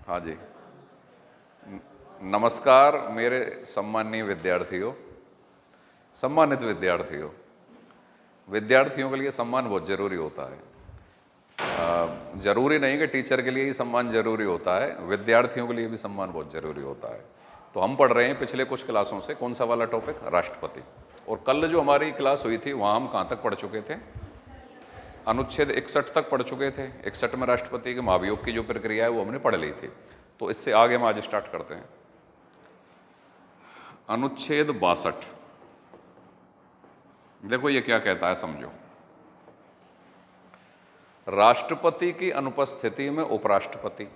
हाँ जी, नमस्कार मेरे सम्मानीय विद्यार्थियों, सम्मानित विद्यार्थियों। विद्यार्थियों के लिए सम्मान बहुत जरूरी होता है। जरूरी नहीं कि टीचर के लिए ही सम्मान जरूरी होता है, विद्यार्थियों के लिए भी सम्मान बहुत जरूरी होता है। तो हम पढ़ रहे हैं पिछले कुछ क्लासों से कौन सा वाला टॉपिक, राष्ट्रपति। और कल जो हमारी क्लास हुई थी वहाँ हम कहाँ तक पढ़ चुके थे? अनुच्छेद 61 तक पढ़ चुके थे। 61 में राष्ट्रपति के महाभियोग की जो प्रक्रिया है वो हमने पढ़ ली थी। तो इससे आगे हम आज स्टार्ट करते हैं। अनुच्छेद 62, देखो ये क्या कहता है, समझो। राष्ट्रपति की अनुपस्थिति में उपराष्ट्रपति,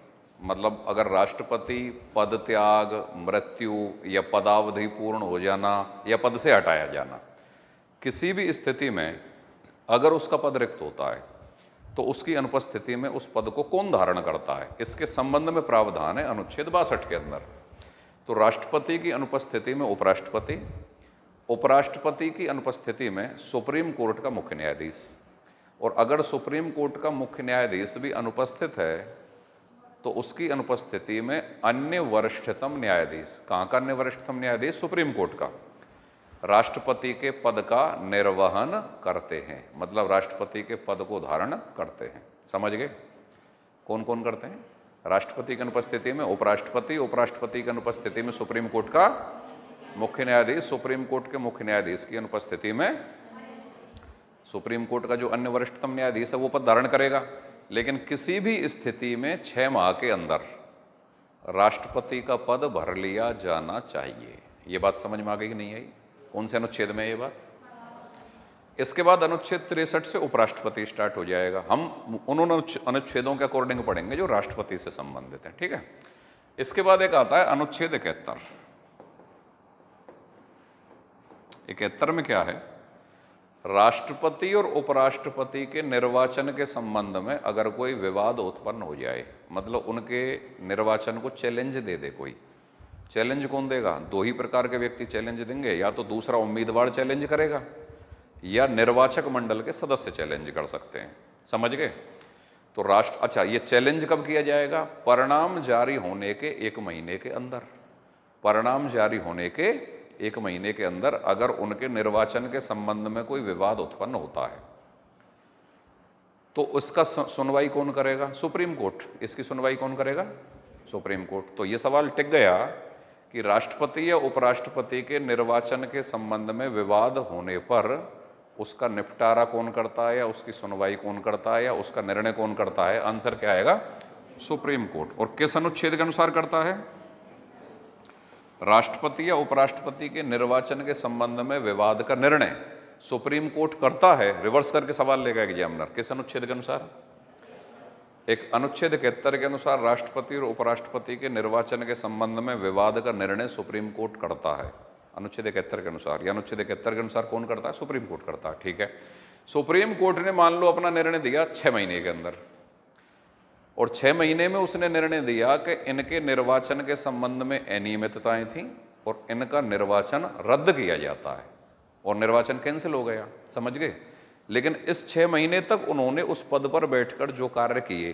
मतलब अगर राष्ट्रपति पद त्याग, मृत्यु या पदावधि पूर्ण हो जाना या पद से हटाया जाना, किसी भी स्थिति में अगर उसका पद रिक्त होता है तो उसकी अनुपस्थिति में उस पद को कौन धारण करता है, इसके संबंध में प्रावधान है अनुच्छेद 62 के अंदर। तो राष्ट्रपति की अनुपस्थिति में उपराष्ट्रपति, उपराष्ट्रपति की अनुपस्थिति में सुप्रीम कोर्ट का मुख्य न्यायाधीश, और अगर सुप्रीम कोर्ट का मुख्य न्यायाधीश भी अनुपस्थित है तो उसकी अनुपस्थिति में अन्य वरिष्ठतम न्यायाधीश, कहाँ का अन्य वरिष्ठतम न्यायाधीश? सुप्रीम कोर्ट का, राष्ट्रपति के पद का निर्वहन करते हैं, मतलब राष्ट्रपति के पद को धारण करते हैं। समझ गए? कौन कौन करते हैं? राष्ट्रपति की अनुपस्थिति में उपराष्ट्रपति, उपराष्ट्रपति की अनुपस्थिति में सुप्रीम कोर्ट का मुख्य न्यायाधीश, सुप्रीम कोर्ट के मुख्य न्यायाधीश की अनुपस्थिति में सुप्रीम कोर्ट का जो अन्य वरिष्ठतम न्यायाधीश है वो पद धारण करेगा। लेकिन किसी भी स्थिति में 6 माह के अंदर राष्ट्रपति का पद भर लिया जाना चाहिए। ये बात समझ में आ गई कि नहीं आई? कौन से अनुच्छेद में ये बात? इसके बाद अनुच्छेद 63 से उपराष्ट्रपति स्टार्ट हो जाएगा। हम उन अनुच्छेदों के अकॉर्डिंग पढ़ेंगे जो राष्ट्रपति से संबंधित हैं, ठीक है। इसके बाद एक आता है अनुच्छेद 71। 71 में क्या है? राष्ट्रपति और उपराष्ट्रपति के निर्वाचन के संबंध में अगर कोई विवाद उत्पन्न हो जाए, मतलब उनके निर्वाचन को चैलेंज दे दे कोई। चैलेंज कौन देगा? 2 ही प्रकार के व्यक्ति चैलेंज देंगे, या तो दूसरा उम्मीदवार चैलेंज करेगा या निर्वाचक मंडल के सदस्य चैलेंज कर सकते हैं। समझ गए? तो अच्छा, ये चैलेंज कब किया जाएगा? परिणाम जारी होने के 1 महीने के अंदर। परिणाम जारी होने के 1 महीने के अंदर अगर उनके निर्वाचन के संबंध में कोई विवाद उत्पन्न होता है तो उसका सुनवाई कौन करेगा? Supreme court. इसकी सुनवाई कौन करेगा? Supreme court. तो ये सवाल टिक गया कि राष्ट्रपति या उपराष्ट्रपति के निर्वाचन के संबंध में विवाद होने पर उसका निपटारा कौन करता है, या उसकी सुनवाई कौन करता है, या उसका निर्णय कौन करता है? आंसर क्या आएगा? Supreme court. और किस अनुच्छेद के अनुसार करता है? राष्ट्रपति या उपराष्ट्रपति के निर्वाचन के संबंध में विवाद का निर्णय सुप्रीम कोर्ट करता है। रिवर्स करके सवाल लेगा एग्जामिनर, किस अनुच्छेद के अनुसार? एक अनुच्छेद 71 के अनुसार राष्ट्रपति और उपराष्ट्रपति के निर्वाचन के संबंध में विवाद का निर्णय सुप्रीम कोर्ट करता है, अनुच्छेद 71 के अनुसार। या अनुच्छेद 71 के अनुसार कौन करता है? सुप्रीम कोर्ट करता है, ठीक है। सुप्रीम कोर्ट ने मान लो अपना निर्णय दिया 6 महीने के अंदर, और 6 महीने में उसने निर्णय दिया कि इनके निर्वाचन के संबंध में अनियमितताएं थीं और इनका निर्वाचन रद्द किया जाता है, और निर्वाचन कैंसिल हो गया। समझ गए? लेकिन इस 6 महीने तक उन्होंने उस पद पर बैठकर जो कार्य किए,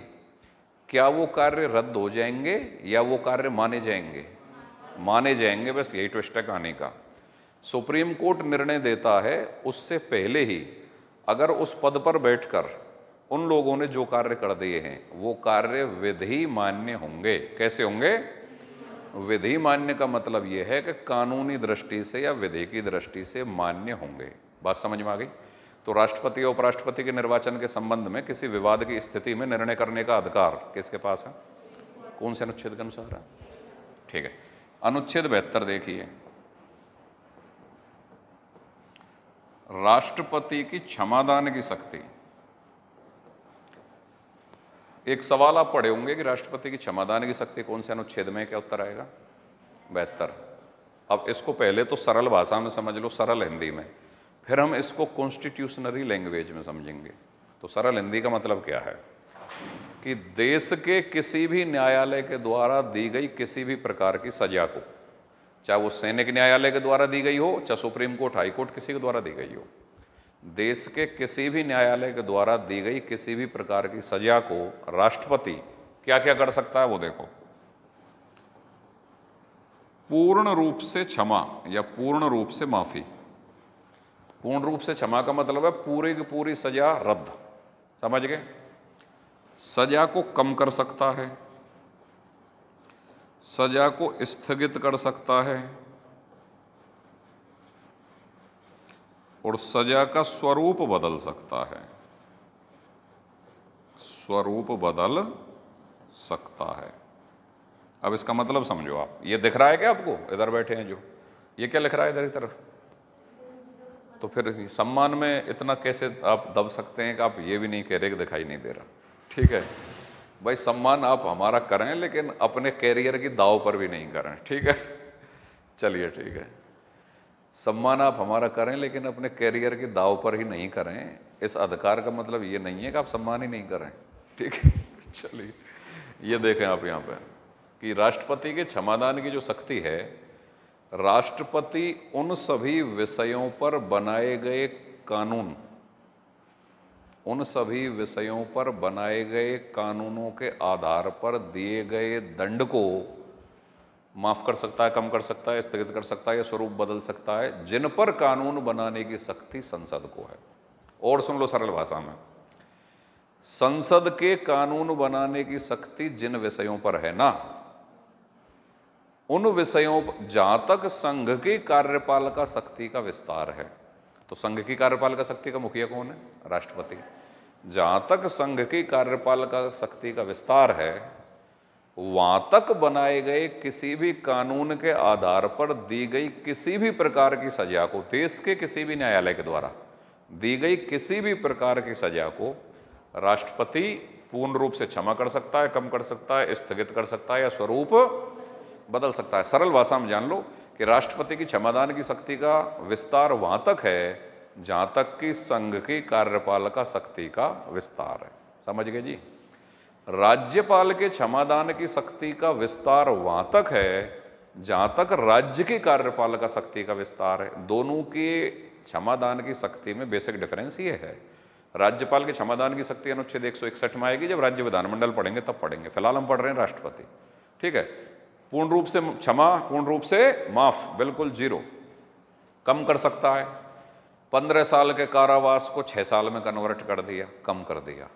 क्या वो कार्य रद्द हो जाएंगे या वो कार्य माने जाएंगे? माने जाएंगे। बस यही ट्विस्ट है कहानी का। सुप्रीम कोर्ट निर्णय देता है उससे पहले ही अगर उस पद पर बैठकर उन लोगों ने जो कार्य कर दिए हैं वो कार्य विधि मान्य होंगे। कैसे होंगे? विधि मान्य का मतलब ये है कि कानूनी दृष्टि से या विधि की दृष्टि से मान्य होंगे। बात समझ में आ गई? तो राष्ट्रपति और उपराष्ट्रपति के निर्वाचन के संबंध में किसी विवाद की स्थिति में निर्णय करने का अधिकार किसके पास है? कौन से अनुच्छेद के अनुसार है? ठीक है। अनुच्छेद 72 देखिए, राष्ट्रपति की क्षमादान की शक्ति। एक सवाल आप पढ़े होंगे कि राष्ट्रपति की क्षमादान की शक्ति कौन से अनुच्छेद में? क्या उत्तर आएगा? 72। अब इसको पहले तो सरल भाषा में समझ लो, सरल हिंदी में, फिर हम इसको कॉन्स्टिट्यूशनरी लैंग्वेज में समझेंगे। तो सरल हिंदी का मतलब क्या है कि देश के किसी भी न्यायालय के द्वारा दी गई किसी भी प्रकार की सजा को, चाहे वो सैनिक न्यायालय के द्वारा दी गई हो, चाहे सुप्रीम कोर्ट, हाई कोर्ट किसी के द्वारा दी गई हो, देश के किसी भी न्यायालय के द्वारा दी गई किसी भी प्रकार की सजा को राष्ट्रपति क्या क्या कर सकता है वो देखो। पूर्ण रूप से क्षमा या पूर्ण रूप से माफी। पूर्ण रूप से क्षमा का मतलब है पूरी की पूरी सजा रद्द, समझ गए। सजा को कम कर सकता है, सजा को स्थगित कर सकता है और सजा का स्वरूप बदल सकता है, स्वरूप बदल सकता है। अब इसका मतलब समझो आप, ये दिख रहा है क्या आपको, इधर बैठे हैं जो, ये क्या लिख रहा है इधर की तरफ, तो फिर सम्मान में इतना कैसे आप दब सकते हैं कि आप ये भी नहीं कह रहे कि दिखाई नहीं दे रहा। ठीक है भाई, सम्मान आप हमारा करें लेकिन अपने कैरियर की दाव पर भी नहीं करें, ठीक है। चलिए ठीक है, सम्मान आप हमारा करें लेकिन अपने कैरियर की दाव पर ही नहीं करें। इस अधिकार का मतलब ये नहीं है कि आप सम्मान ही नहीं करें, ठीक है। चलिए ये देखें आप यहाँ पे कि राष्ट्रपति के क्षमादान की जो शक्ति है, राष्ट्रपति उन सभी विषयों पर बनाए गए कानून, उन सभी विषयों पर बनाए गए कानूनों के आधार पर दिए गए दंड को माफ कर सकता है, कम कर सकता है, स्थगित कर सकता है या स्वरूप बदल सकता है, जिन पर कानून बनाने की शक्ति संसद को है। और सुन लो सरल भाषा में, संसद के कानून बनाने की शक्ति जिन विषयों पर है ना, उन विषयों पर जहां तक संघ की कार्यपालिका शक्ति का विस्तार है, तो संघ की कार्यपालिका शक्ति का मुखिया कौन है, राष्ट्रपति। जहां तक संघ की कार्यपालिका शक्ति का विस्तार है, वहां तक बनाए गए किसी भी कानून के आधार पर दी गई किसी भी प्रकार की सजा को, देश के किसी भी न्यायालय के द्वारा दी गई किसी भी प्रकार की सजा को राष्ट्रपति पूर्ण रूप से क्षमा कर सकता है, कम कर सकता है, स्थगित कर सकता है या स्वरूप बदल सकता है। सरल भाषा में जान लो कि राष्ट्रपति की क्षमादान की शक्ति का विस्तार वहां तक है जहां तक कि संघ की कार्यपालिका शक्ति का विस्तार है, समझ गए जी। राज्यपाल के क्षमादान की शक्ति का विस्तार वहां तक है जहां तक राज्य की कार्यपालिका शक्ति का विस्तार है। दोनों के क्षमादान की शक्ति में बेसिक डिफरेंस ये है। राज्यपाल के क्षमादान की शक्ति अनुच्छेद 161 में आएगी, जब राज्य विधानमंडल पढ़ेंगे तब पढ़ेंगे, फिलहाल हम पढ़ रहे हैं राष्ट्रपति, ठीक है। पूर्ण रूप से क्षमा, पूर्ण रूप से माफ, बिल्कुल जीरो। कम कर सकता है, 15 साल के कारावास को 6 साल में कन्वर्ट कर दिया, कम कर दिया।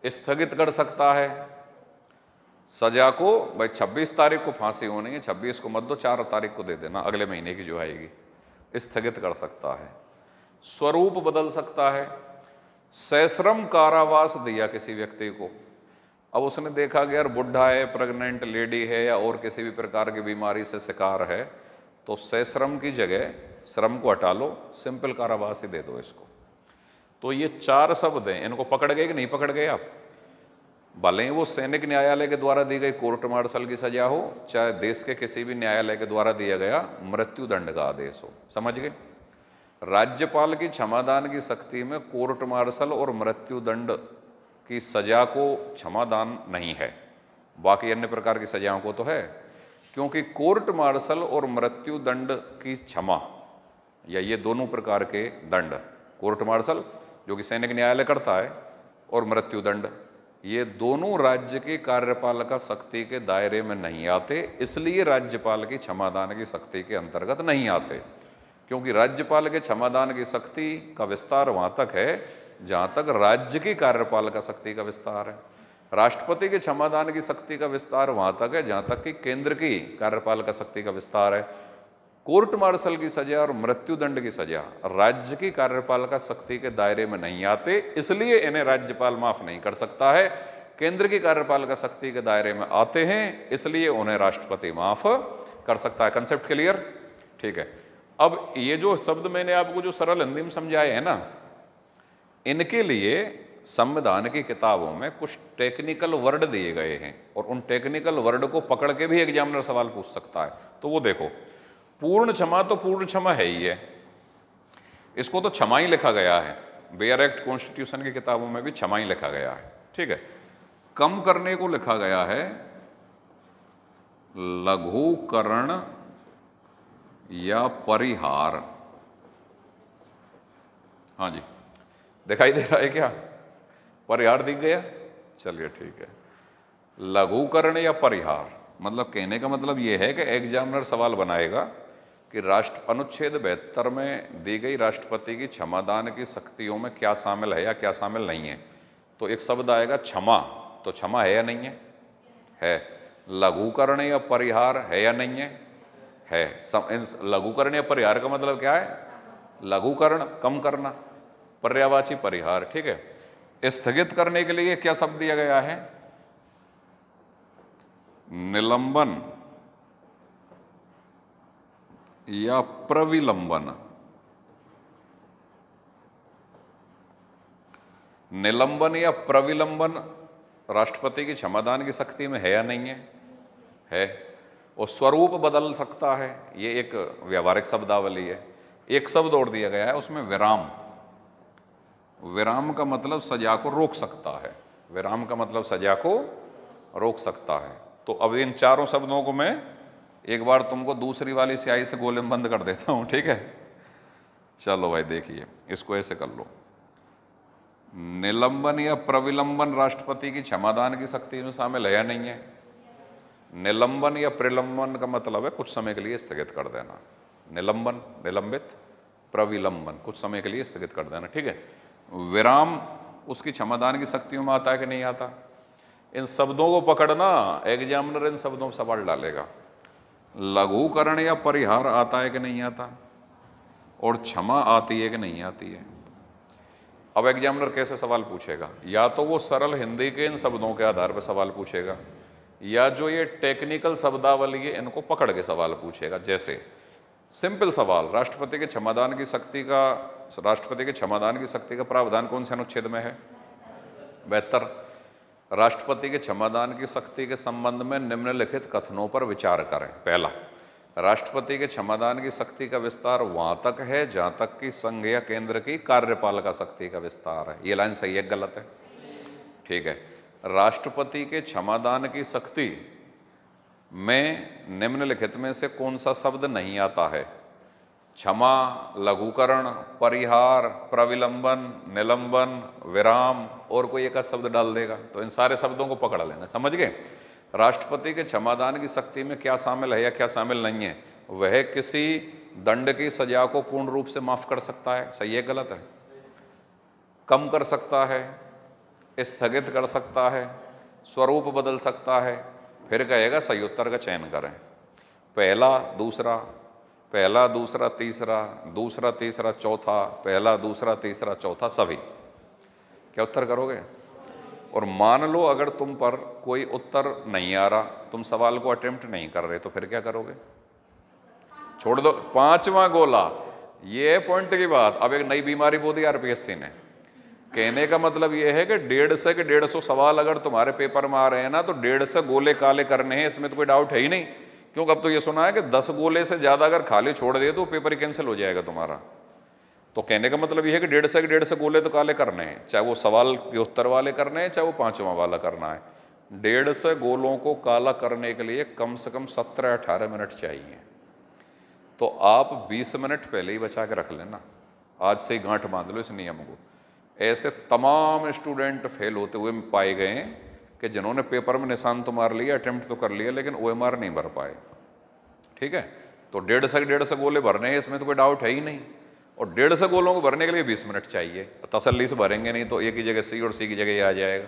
स्थगित कर सकता है सजा को, भाई 26 तारीख को फांसी होनी है, 26 को मत दो, 4 तारीख को दे देना, अगले महीने की जो आएगी, स्थगित कर सकता है। स्वरूप बदल सकता है, सश्रम कारावास दिया किसी व्यक्ति को, अब उसने देखा कि यार बुढ़ा है, प्रेग्नेंट लेडी है या और किसी भी प्रकार की बीमारी से शिकार है, तो सश्रम की जगह श्रम को हटा लो, सिंपल कारावास ही दे दो इसको। तो ये 4 शब्द हैं, इनको पकड़ गए कि नहीं पकड़ गए आप? भले ही वो सैनिक न्यायालय के द्वारा दी गई कोर्ट मार्शल की सजा हो, चाहे देश के किसी भी न्यायालय के द्वारा दिया गया मृत्यु दंड का आदेश हो, समझ गए। राज्यपाल की क्षमादान की शक्ति में कोर्ट मार्शल और मृत्यु दंड की सजा को क्षमादान नहीं है, बाकी अन्य प्रकार की सजाओं को तो है, क्योंकि कोर्ट मार्शल और मृत्यु दंड की क्षमा या ये दोनों प्रकार के दंड, कोर्ट मार्शल जो कि सैनिक न्यायालय करता है और मृत्यु दंड, ये दोनों राज्य की कार्यपालिका शक्ति के दायरे में नहीं आते, इसलिए राज्यपाल की क्षमादान की शक्ति के अंतर्गत नहीं आते। क्योंकि राज्यपाल के क्षमादान की शक्ति का विस्तार वहां तक है जहां तक राज्य की कार्यपालिका शक्ति का विस्तार है। राष्ट्रपति के क्षमादान की शक्ति का विस्तार वहां तक है जहां तक कि केंद्र की कार्यपालिका शक्ति का विस्तार है। कोर्ट मार्शल की सजा और मृत्यु दंड की सजा राज्य की कार्यपालिका शक्ति के दायरे में नहीं आते, इसलिए इन्हें राज्यपाल माफ नहीं कर सकता है। केंद्र की कार्यपालिका शक्ति के दायरे में आते हैं, इसलिए उन्हें राष्ट्रपति माफ कर सकता है। Concept clear? ठीक है। अब ये जो शब्द मैंने आपको जो सरल हिंदी में समझाए हैं ना, इनके लिए संविधान की किताबों में कुछ टेक्निकल वर्ड दिए गए हैं और उन टेक्निकल वर्ड को पकड़ के भी एग्जामिनर सवाल पूछ सकता है। तो वो देखो, पूर्ण क्षमा तो पूर्ण क्षमा है ही है, इसको तो क्षमा ही लिखा गया है, बेयर एक्ट कॉन्स्टिट्यूशन की किताबों में भी क्षमा ही लिखा गया है, ठीक है। कम करने को लिखा गया है लघुकरण या परिहार। हाँ जी, दिखाई दे रहा है क्या? परिहार दिख गया? चलिए ठीक है। लघुकरण या परिहार, मतलब कहने का मतलब ये है कि एग्जामिनर सवाल बनाएगा कि अनुच्छेद 72 में दी गई राष्ट्रपति की क्षमादान की शक्तियों में क्या शामिल है या क्या शामिल नहीं है। तो एक शब्द आएगा क्षमा, तो क्षमा है या नहीं है? है। लघुकरण या परिहार है या नहीं है? है। लघुकरण या परिहार का मतलब क्या है? लघुकरण कम करना, पर्यायवाची परिहार, ठीक है। स्थगित करने के लिए क्या शब्द दिया गया है? निलंबन या प्रविलंबन। निलंबन या प्रविलंबन राष्ट्रपति की क्षमादान की शक्ति में है या नहीं है? है। और स्वरूप बदल सकता है, ये एक व्यावहारिक शब्दावली है। एक शब्द और दिया गया है उसमें, विराम। विराम का मतलब सजा को रोक सकता है। विराम का मतलब सजा को रोक सकता है। तो अब इन चारों शब्दों को मैं एक बार तुमको दूसरी वाली स्याही से गोले में बंद कर देता हूं, ठीक है? चलो भाई देखिए, इसको ऐसे कर लो। निलंबन या प्रविलंबन राष्ट्रपति की क्षमादान की शक्ति में शामिल है या नहीं है? निलंबन या प्रलंबन का मतलब है कुछ समय के लिए स्थगित कर देना। निलंबन निलंबित, प्रविलंबन कुछ समय के लिए स्थगित कर देना, ठीक है। विराम उसकी क्षमादान की शक्तियों में आता है कि नहीं आता? इन शब्दों को पकड़ना, एग्जामिनर इन शब्दों में सवाल डालेगा। लघुकरण या परिहार आता है कि नहीं आता? और क्षमा आती है कि नहीं आती है? अब एग्जामिनर कैसे सवाल पूछेगा? या तो वो सरल हिंदी के इन शब्दों के आधार पर सवाल पूछेगा, या जो ये टेक्निकल शब्दावली है इनको पकड़ के सवाल पूछेगा। जैसे सिंपल सवाल, राष्ट्रपति के क्षमादान की शक्ति का प्रावधान कौन से अनुच्छेद में है? 72। राष्ट्रपति के क्षमादान की शक्ति के संबंध में निम्नलिखित कथनों पर विचार करें। पहला, राष्ट्रपति के क्षमादान की शक्ति का विस्तार वहां तक है जहां तक कि संघ या केंद्र की कार्यपालिका शक्ति का विस्तार है। ये लाइन सही है गलत है? ठीक है। राष्ट्रपति के क्षमादान की शक्ति में निम्नलिखित में से कौन सा शब्द नहीं आता है? क्षमा, लघुकरण, परिहार, प्रविलंबन, निलंबन, विराम, और कोई एक शब्द डाल देगा। तो इन सारे शब्दों को पकड़ लेना, समझ गए? राष्ट्रपति के क्षमादान की शक्ति में क्या शामिल है या क्या शामिल नहीं है? वह किसी दंड की सजा को पूर्ण रूप से माफ कर सकता है, सही है गलत है? कम कर सकता है, स्थगित कर सकता है, स्वरूप बदल सकता है। फिर कहेगा सही उत्तर का चयन करें। पहला दूसरा, पहला दूसरा तीसरा, दूसरा तीसरा चौथा, पहला दूसरा तीसरा चौथा, सभी। क्या उत्तर करोगे? और मान लो अगर तुम पर कोई उत्तर नहीं आ रहा, तुम सवाल को अटेम्प्ट नहीं कर रहे, तो फिर क्या करोगे? छोड़ दो। पांचवा गोला, ये पॉइंट की बात। अब एक नई बीमारी बोल दी आरपीएससी ने। कहने का मतलब ये है कि 150 के 150 सवाल अगर तुम्हारे पेपर में आ रहे हैं ना, तो 150 गोले काले करने हैं, इसमें तो कोई डाउट है ही नहीं। क्योंकि अब तो ये सुना है कि 10 गोले से ज्यादा अगर खाली छोड़ दे तो पेपर कैंसिल हो जाएगा तुम्हारा। तो कहने का मतलब ये है कि 150 के 150 गोले तो काले करने हैं, चाहे वो सवाल के उत्तर वाले करने हैं, चाहे वो पांचवा वाला करना है। 150 गोलों को काला करने के लिए कम से कम 17-18 मिनट चाहिए। तो आप 20 मिनट पहले ही बचा के रख लेना, आज से ही गांठ बांध लो इस नियम को। ऐसे तमाम स्टूडेंट फेल होते हुए पाए गए कि जिन्होंने पेपर में निशान तो मार लिया, अटेम्प्ट तो कर लिया, लेकिन OMR नहीं भर पाए। ठीक है। तो 150 के 150 गोले भरने हैं, इसमें तो कोई डाउट है ही नहीं। और 150 गोलों को भरने के लिए 20 मिनट चाहिए। तसल्ली से भरेंगे नहीं तो एक ही जगह सी और सी की जगह ये आ जाएगा।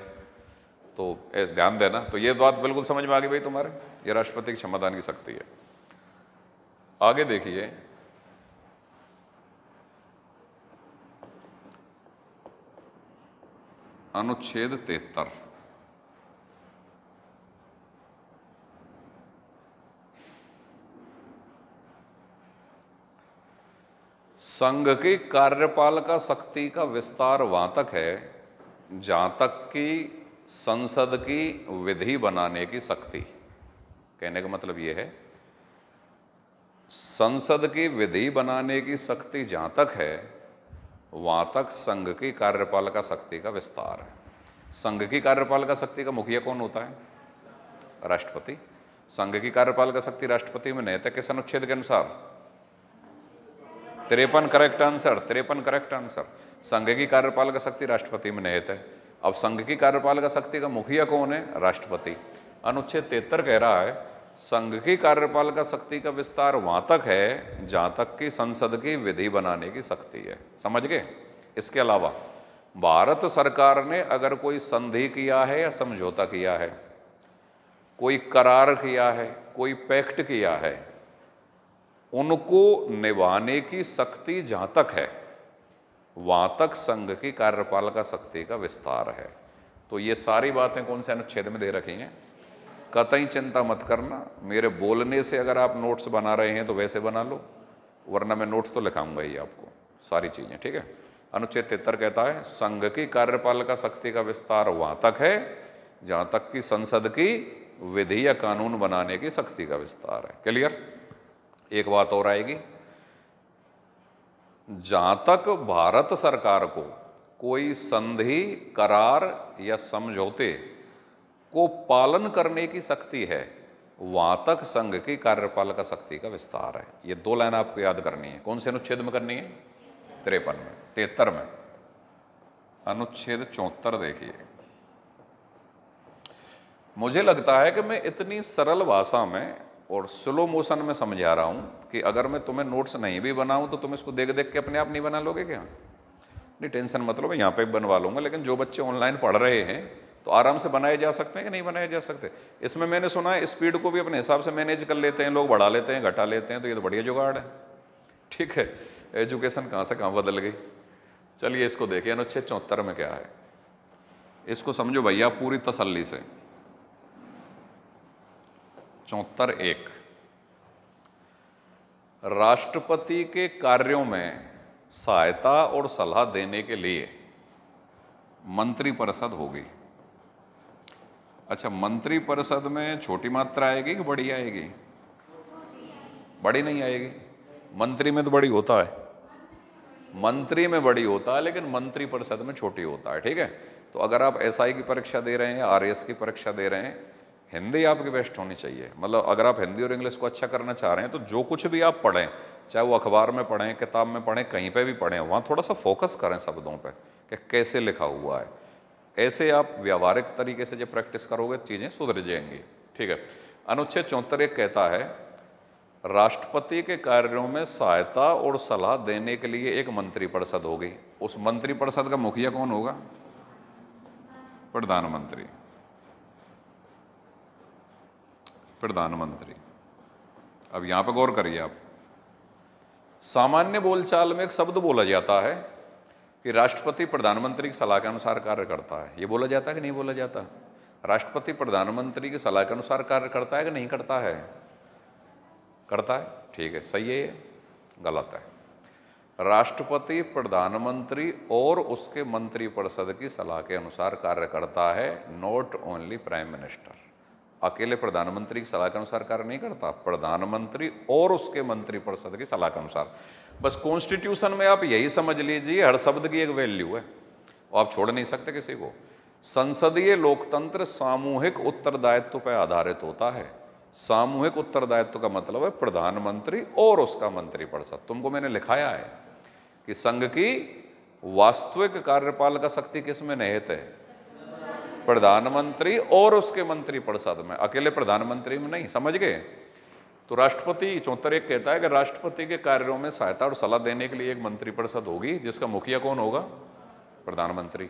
तो ध्यान देना। तो ये बात बिल्कुल समझ में आ गई भाई तुम्हारे, ये राष्ट्रपति की क्षमादान की शक्ति है। आगे देखिए, अनुच्छेद 73। संघ की कार्यपालिका शक्ति का विस्तार वहां तक है जहां तक कि संसद की विधि बनाने की शक्ति। कहने का मतलब यह है, संसद की विधि बनाने की शक्ति जहां तक है वहां तक संघ की कार्यपालिका शक्ति का विस्तार है। संघ की कार्यपालिका शक्ति का मुखिया कौन होता है? राष्ट्रपति। संघ की कार्यपालिका शक्ति राष्ट्रपति में निहित है किस अनुच्छेद के अनुसार? 53 करेक्ट आंसर, 53 करेक्ट आंसर। संघ की कार्यपालिका शक्ति राष्ट्रपति में निहित है। अब संघ की कार्यपालिका शक्ति का मुखिया कौन है? राष्ट्रपति। अनुच्छेद 73 कह रहा है संघ की कार्यपालिका शक्ति का विस्तार वहां तक है जहां तक कि संसद की विधि बनाने की शक्ति है। समझ गए? इसके अलावा भारत सरकार ने अगर कोई संधि किया है या समझौता किया है, कोई करार किया है, कोई पैक्ट किया है, उनको निभाने की शक्ति जहां तक है वहां तक संघ की कार्यपालिका शक्ति का विस्तार है। तो ये सारी बातें कौन से अनुच्छेद में दे रखी हैं? कतई चिंता मत करना, मेरे बोलने से अगर आप नोट्स बना रहे हैं तो वैसे बना लो, वरना मैं नोट्स तो लिखाऊंगा ही आपको सारी चीजें। ठीक है? अनुच्छेद 73 कहता है संघ की कार्यपालिका शक्ति का विस्तार वहां तक है जहां तक कि संसद की विधि या कानून बनाने की शक्ति का विस्तार है। क्लियर? एक बात और आएगी, जहां तक भारत सरकार को कोई संधि, करार या समझौते को पालन करने की शक्ति है, वहां तक संघ की कार्यपालिका शक्ति का विस्तार है। ये दो लाइन आपको याद करनी है। कौन से अनुच्छेद में करनी है? 53 में। 73 में अनुच्छेद 74 देखिए। मुझे लगता है कि मैं इतनी सरल भाषा में और स्लो मोशन में समझा रहा हूं कि अगर मैं तुम्हें नोट्स नहीं भी बनाऊं तो तुम इसको देख देख के अपने आप नहीं बना लोगे क्या? नहीं, टेंशन मत लो, मैं यहाँ पे बनवा लूंगा। लेकिन जो बच्चे ऑनलाइन पढ़ रहे हैं तो आराम से बनाए जा सकते हैं कि नहीं बनाए जा सकते? इसमें मैंने सुना है स्पीड को भी अपने हिसाब से मैनेज कर लेते हैं लोग, बढ़ा लेते हैं, घटा लेते हैं। तो ये तो बढ़िया जुगाड़ है। ठीक है, एजुकेशन कहाँ से कहाँ बदल गई। चलिए इसको देखिए, अनुच्छेद 74 में क्या है, इसको समझो भैया पूरी तसल्ली से। 74(1) राष्ट्रपति के कार्यों में सहायता और सलाह देने के लिए मंत्रिपरिषद होगी। अच्छा, मंत्रिपरिषद में छोटी मात्रा आएगी कि बड़ी आएगी? बड़ी नहीं आएगी। मंत्री में तो बड़ी होता है, मंत्री में बड़ी होता है, लेकिन मंत्रिपरिषद में छोटी होता है। ठीक है? तो अगर आप एसआई की परीक्षा दे रहे हैं, आरएएस की परीक्षा दे रहे हैं, हिंदी आपकी बेस्ट होनी चाहिए। मतलब अगर आप हिंदी और इंग्लिश को अच्छा करना चाह रहे हैं तो जो कुछ भी आप पढ़ें, चाहे वो अखबार में पढ़ें, किताब में पढ़ें, कहीं पे भी पढ़ें, वहाँ थोड़ा सा फोकस करें शब्दों पे कि कैसे लिखा हुआ है। ऐसे आप व्यावहारिक तरीके से जब प्रैक्टिस करोगे चीज़ें सुधर जाएंगी। ठीक है? अनुच्छेद 74(1) कहता है राष्ट्रपति के कार्यों में सहायता और सलाह देने के लिए एक मंत्रिपरिषद होगी। उस मंत्रिपरिषद का मुखिया कौन होगा? प्रधानमंत्री। प्रधानमंत्री। अब यहां पर गौर करिए आप, सामान्य बोलचाल में एक शब्द बोला जाता है कि राष्ट्रपति प्रधानमंत्री की सलाह के अनुसार कार्य करता है। ये बोला जाता है कि नहीं बोला जाता? राष्ट्रपति प्रधानमंत्री की सलाह के अनुसार कार्य करता है कि नहीं करता है? करता है। ठीक है, सही है? ये गलत है। राष्ट्रपति प्रधानमंत्री और उसके मंत्रिपरिषद की सलाह के अनुसार कार्य करता है, नॉट ओनली प्राइम मिनिस्टर। अकेले प्रधानमंत्री की सलाह के अनुसार कार्य नहीं करता, प्रधानमंत्री और उसके मंत्रिपरिषद की सलाह के अनुसार। बस कॉन्स्टिट्यूशन में आप यही समझ लीजिए, हर शब्द की एक वैल्यू है और आप छोड़ नहीं सकते किसी को। संसदीय लोकतंत्र सामूहिक उत्तरदायित्व पर आधारित होता है। सामूहिक उत्तरदायित्व का मतलब है प्रधानमंत्री और उसका मंत्रिपरिषद। तुमको मैंने लिखाया है कि संघ की वास्तविक कार्यपालिका शक्ति किसमें निहित है? प्रधानमंत्री और उसके मंत्रिपरिषद में, अकेले प्रधानमंत्री में नहीं। समझ गए? तो राष्ट्रपति 74(1) कहता है कि राष्ट्रपति के कार्यों में सहायता और सलाह देने के लिए एक मंत्रिपरिषद होगी, जिसका मुखिया कौन होगा? प्रधानमंत्री।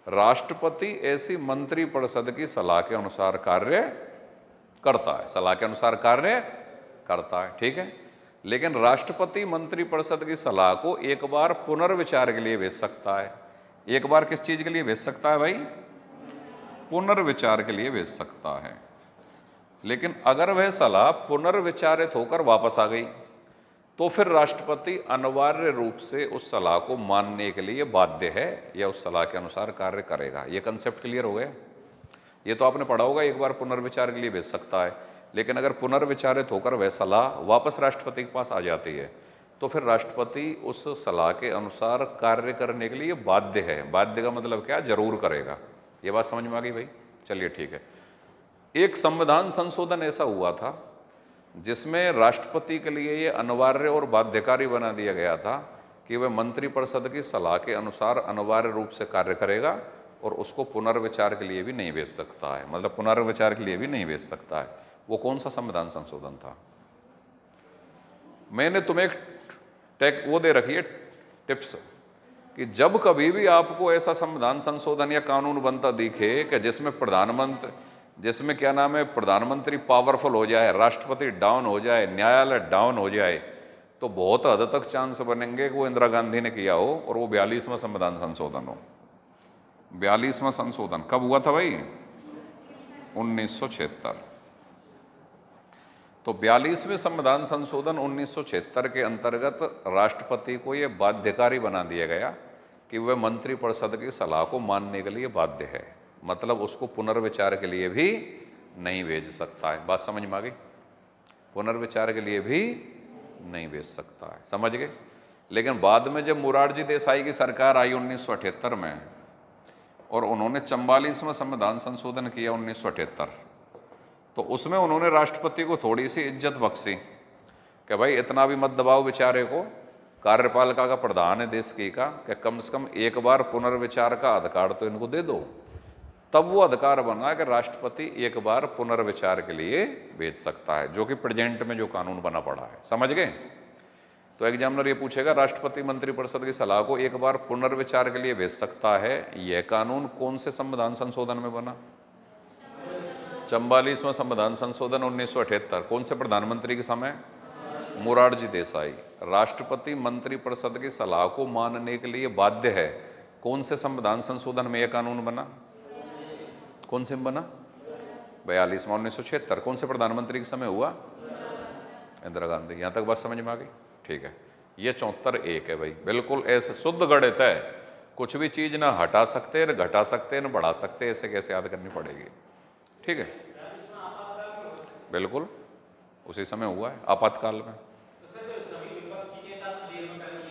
राष्ट्रपति ऐसी मंत्रिपरिषद की सलाह के अनुसार कार्य करता है, सलाह के अनुसार कार्य करता है। ठीक है? लेकिन राष्ट्रपति मंत्रिपरिषद की सलाह को एक बार पुनर्विचार के लिए भेज सकता है। एक बार किस चीज के लिए भेज सकता है भाई? पुनर्विचार के लिए भेज सकता है। लेकिन अगर वह सलाह पुनर्विचारित होकर वापस आ गई तो फिर राष्ट्रपति अनिवार्य रूप से उस सलाह को मानने के लिए बाध्य है या उस सलाह के अनुसार कार्य करेगा। ये कंसेप्ट क्लियर हो गया? ये तो आपने पढ़ा होगा, एक बार पुनर्विचार के लिए भेज सकता है, लेकिन अगर पुनर्विचारित होकर वह सलाह वापस राष्ट्रपति के पास आ जाती है तो फिर राष्ट्रपति उस सलाह के अनुसार कार्य करने के लिए बाध्य है। बाध्य का मतलब क्या? जरूर करेगा। ये बात समझ में आ गई भाई? चलिए ठीक है। एक संविधान संशोधन ऐसा हुआ था जिसमें राष्ट्रपति के लिए ये अनिवार्य और बाध्यकारी बना दिया गया था कि वह मंत्रिपरिषद की सलाह के अनुसार अनिवार्य रूप से कार्य करेगा और उसको पुनर्विचार के लिए भी नहीं भेज सकता है। मतलब पुनर्विचार के लिए भी नहीं भेज सकता है। वो कौन सा संविधान संशोधन था? मैंने तुम्हें एक वो दे रखी है टिप्स कि जब कभी भी आपको ऐसा संविधान संशोधन या कानून बनता दिखे कि जिसमें क्या नाम है, प्रधानमंत्री पावरफुल हो जाए, राष्ट्रपति डाउन हो जाए, न्यायालय डाउन हो जाए, तो बहुत हद तक चांस बनेंगे कि वो इंदिरा गांधी ने किया हो और वो 42वां संविधान संशोधन हो। 42वां संशोधन कब हुआ था भाई? 1976। तो 42वें संविधान संशोधन 1976 के अंतर्गत राष्ट्रपति को यह बाध्यकारी बना दिया गया कि वह मंत्रिपरिषद की सलाह को मानने के लिए बाध्य है, मतलब उसको पुनर्विचार के लिए भी नहीं भेज सकता है। बात समझ में आ गई? पुनर्विचार के लिए भी नहीं भेज सकता है, समझ गए? लेकिन बाद में जब मोरारजी देसाई की सरकार आई 1978 में और उन्होंने 44वां संविधान संशोधन किया 1978, तो उसमें उन्होंने राष्ट्रपति को थोड़ी सी इज्जत बख्शी कि भाई इतना भी मत दबाओ बेचारे को, कार्यपालिका का प्रधान है देश की का, कि कम से कम एक बार पुनर्विचार का अधिकार तो इनको दे दो। तब वो अधिकार बना कि राष्ट्रपति एक बार पुनर्विचार के लिए भेज सकता है, जो कि प्रेजेंट में जो कानून बना पड़ा है। समझ गए? तो एग्जामिनर ये पूछेगा राष्ट्रपति मंत्रिपरिषद की सलाह को एक बार पुनर्विचार के लिए भेज सकता है, यह कानून कौन से संविधान संशोधन में बना? 44वां संविधान संशोधन 1978। कौन से प्रधानमंत्री के समय? मोरारजी देसाई। राष्ट्रपति मंत्रिपरिषद की सलाह को मानने के लिए बाध्य है, कौन से संविधान संशोधन में यह कानून बना? कौन से में बना? 42वां 1976। कौन से प्रधानमंत्री के समय हुआ? इंदिरा गांधी। यहां तक बात समझ में आ गई? ठीक है, ये 74(1) है भाई, बिल्कुल ऐसे शुद्ध गणित है, कुछ भी चीज ना हटा सकते, न घटा सकते, न बढ़ा सकते, ऐसे कैसे याद करनी पड़ेगी। ठीक है, बिल्कुल उसी समय हुआ है, आपातकाल में।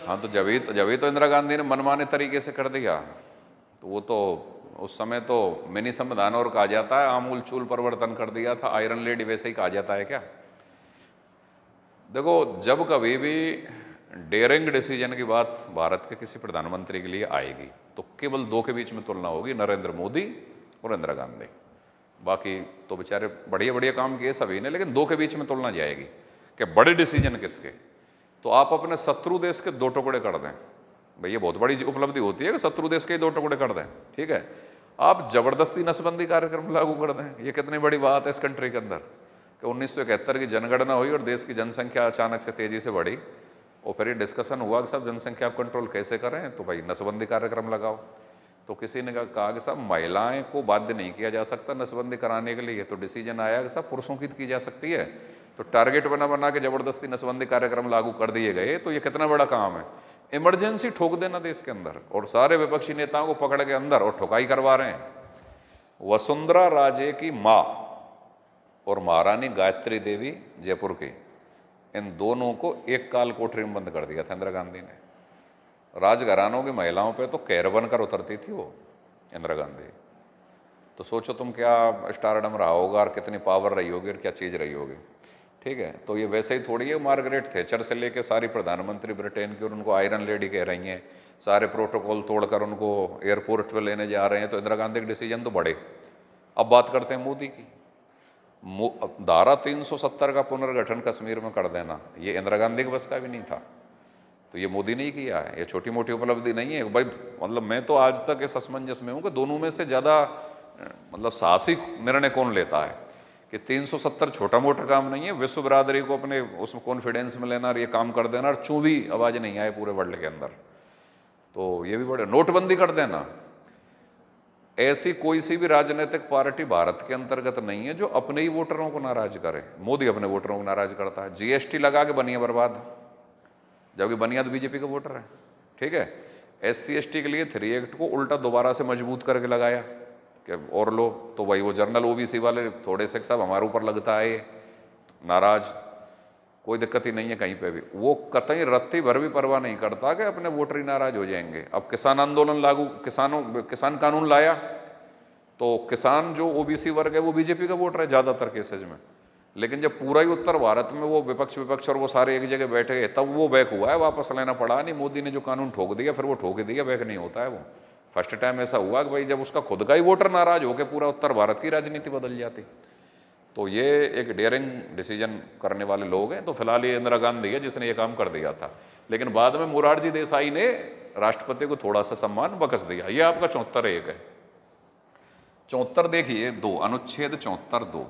हाँ, तो जब ही तो इंदिरा गांधी ने मनमाने तरीके से कर दिया, तो वो तो उस समय तो मिनी संविधान और कहा जाता है, आमूल चूल परिवर्तन कर दिया था, आयरन लेडी वैसे ही कहा जाता है क्या? देखो, जब कभी भी डेयरिंग डिसीजन की बात भारत के किसी प्रधानमंत्री के लिए आएगी तो केवल दो के बीच में तुलना होगी, नरेंद्र मोदी और इंदिरा गांधी। बाकी तो बेचारे बढ़िया बढ़िया काम किए सभी ने, लेकिन दो के बीच में तुलना जाएगी कि बड़े डिसीजन किसके। तो आप अपने शत्रु देश के दो टुकड़े कर दें, भाई ये बहुत बड़ी उपलब्धि होती है कि शत्रु देश के दो टुकड़े कर दें। ठीक है, आप जबरदस्ती नसबंदी कार्यक्रम लागू कर दें, ये कितनी बड़ी बात है इस कंट्री के अंदर कि 1971 की जनगणना हुई और देश की जनसंख्या अचानक से तेजी से बढ़ी, और फिर ये डिस्कशन हुआ कि साहब जनसंख्या कंट्रोल कैसे करें, तो भाई नसबंदी कार्यक्रम लगाओ। तो किसी ने कहा कि साहब महिलाएं को बाध्य नहीं किया जा सकता नसबंदी कराने के लिए, तो डिसीजन आया कि साहब पुरुषों की जा सकती है। तो टारगेट बना के जबरदस्ती नसबंदी कार्यक्रम लागू कर दिए गए। तो ये कितना बड़ा काम है, इमरजेंसी ठोक देना देश के अंदर, और सारे विपक्षी नेताओं को पकड़ के अंदर और ठुकाई करवा रहे हैं। वसुंधरा राजे की माँ और महारानी गायत्री देवी जयपुर की, इन दोनों को एक काल कोठरी में बंद कर दिया था इंदिरा गांधी ने। राजघरानों की महिलाओं पे तो कहर बनकर उतरती थी वो इंदिरा गांधी। तो सोचो तुम क्या स्टारडम रहा होगा और कितनी पावर रही होगी और क्या चीज़ रही होगी। ठीक है, तो ये वैसे ही थोड़ी है, मार्गरेट थैचर से लेके सारी प्रधानमंत्री ब्रिटेन की, और उनको आयरन लेडी कह रही हैं, सारे प्रोटोकॉल तोड़कर उनको एयरपोर्ट पर लेने जा रहे हैं। तो इंदिरा गांधी के डिसीजन तो बड़े। अब बात करते हैं मोदी की। धारा 370 का पुनर्गठन कश्मीर में कर देना, ये इंदिरा गांधी के बस का भी नहीं था, तो ये मोदी ने ही किया है। ये छोटी मोटी उपलब्धि नहीं है भाई। मतलब मैं तो आज तक इस असमंजस में हूँ कि दोनों में से ज़्यादा मतलब साहसी निर्णय कौन लेता है कि 370 छोटा मोटा काम नहीं है, विश्व बरादरी को अपने उसमें कॉन्फिडेंस में लेना और ये काम कर देना, और चूँ भी आवाज़ नहीं आए पूरे वर्ल्ड के अंदर, तो ये भी बड़े। नोटबंदी कर देना, ऐसी कोई सी भी राजनीतिक पार्टी भारत के अंतर्गत नहीं है जो अपने ही वोटरों को नाराज करे। मोदी अपने वोटरों को नाराज करता है। जीएसटी लगा के बनिया बर्बाद, जबकि बनिया तो बीजेपी का वोटर है। ठीक है, SC ST के लिए 3 एक्ट को उल्टा दोबारा से मजबूत करके लगाया कि और लो, तो भाई वो जर्नल OBC वाले थोड़े से सब हमारे ऊपर लगता है, नाराज। कोई दिक्कत ही नहीं है कहीं पे भी, वो कतई रत्ती भर भी परवाह नहीं करता कि अपने वोटर ही नाराज हो जाएंगे। अब किसान आंदोलन लागू, किसान कानून लाया, तो किसान जो OBC वर्ग है वो बीजेपी का वोटर है ज़्यादातर केसेज में। लेकिन जब पूरा ही उत्तर भारत में वो विपक्ष और वो सारे एक जगह बैठे गए, तब वो बैक हुआ है, वापस लेना पड़ा नहीं। मोदी ने जो कानून ठोक दिया फिर वो ठोक दिया, बैक नहीं होता है वो। फर्स्ट टाइम ऐसा हुआ कि भाई जब उसका खुद का ही वोटर नाराज होकर पूरा उत्तर भारत की राजनीति बदल जाती। तो ये एक डेयरिंग डिसीजन करने वाले लोग हैं। तो फिलहाल ये इंदिरा गांधी है जिसने ये काम कर दिया था, लेकिन बाद में मोरारजी देसाई ने राष्ट्रपति को थोड़ा सा सम्मान बख्श दिया। ये आपका 74(1) है। 74 देखिए 2, अनुच्छेद 74(2),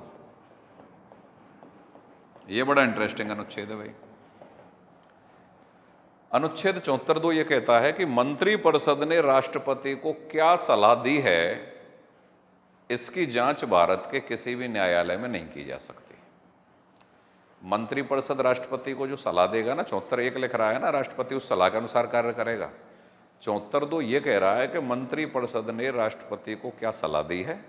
ये बड़ा इंटरेस्टिंग अनुच्छेद है भाई। अनुच्छेद 74(2) ये कहता है कि मंत्रिपरिषद ने राष्ट्रपति को क्या सलाह दी है, इसकी जांच भारत के किसी भी न्यायालय में नहीं की जा सकती। मंत्रिपरिषद राष्ट्रपति को जो सलाह देगा ना, 74(1) लिख रहा है ना, राष्ट्रपति उस सलाह के अनुसार कार्य करेगा। 74(2) ये कह रहा है कि मंत्रिपरिषद ने राष्ट्रपति को क्या सलाह दी है,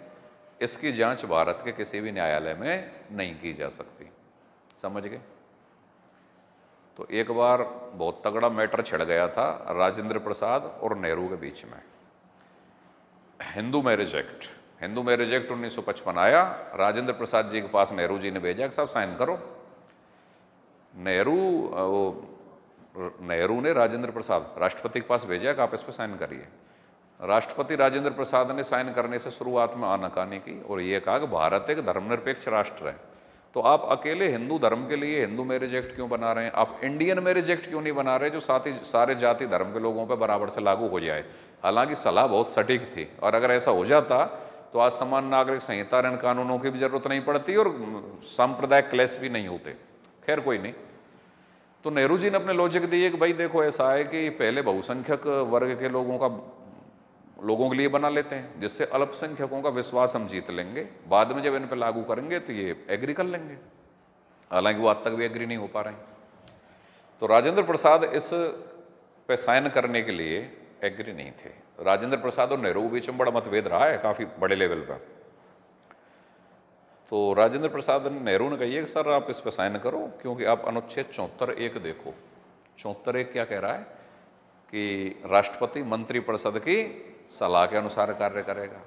इसकी जांच भारत के किसी भी न्यायालय में नहीं की जा सकती। समझ गए? तो एक बार बहुत तगड़ा मैटर छिड़ गया था राजेंद्र प्रसाद और नेहरू के बीच में, Hindu marriage act. Hindu marriage act 1955 आया, राजेंद्र प्रसाद जी के पास नेहरू जी ने भेजा कि साहब साइन करो। नेहरू ने राजेंद्र प्रसाद राष्ट्रपति के पास भेजा कि आप इस पर साइन करिए। राष्ट्रपति राजेंद्र प्रसाद ने साइन करने से शुरुआत में आनाकानी की और ये कहा कि भारत एक धर्मनिरपेक्ष राष्ट्र है, तो आप अकेले हिंदू धर्म के लिए हिंदू मैरिज एक्ट क्यों बना रहे हैं, आप इंडियन मैरिज एक्ट क्यों नहीं बना रहे जो साथ ही सारे जाति धर्म के लोगों पर बराबर से लागू हो जाए। हालांकि सलाह बहुत सटीक थी, और अगर ऐसा हो जाता तो आज समान नागरिक संहिता ऋण कानूनों की भी जरूरत नहीं पड़ती और सांप्रदायिक क्लेश भी नहीं होते। खैर कोई नहीं। तो नेहरू जी ने अपने लॉजिक दिए कि भाई देखो ऐसा है कि पहले बहुसंख्यक वर्ग के लोगों के लिए बना लेते हैं, जिससे अल्पसंख्यकों का विश्वास हम जीत लेंगे, बाद में जब इन पर लागू करेंगे तो ये एग्री कर लेंगे। हालांकि वो आज तक भी एग्री नहीं हो पा रहे हैं। तो राजेंद्र प्रसाद इस पे साइन करने के लिए एग्री नहीं थे। राजेंद्र प्रसाद और नेहरू के बीच में बड़ा मतभेद रहा है काफ़ी बड़े लेवल पर। तो राजेंद्र प्रसाद ने नेहरू ने कही कि सर आप इस पर साइन करो, क्योंकि आप अनुच्छेद 74(1) देखो। 74(1) क्या कह रहा है कि राष्ट्रपति मंत्रिपरिषद की सलाह के अनुसार कार्य करेगा।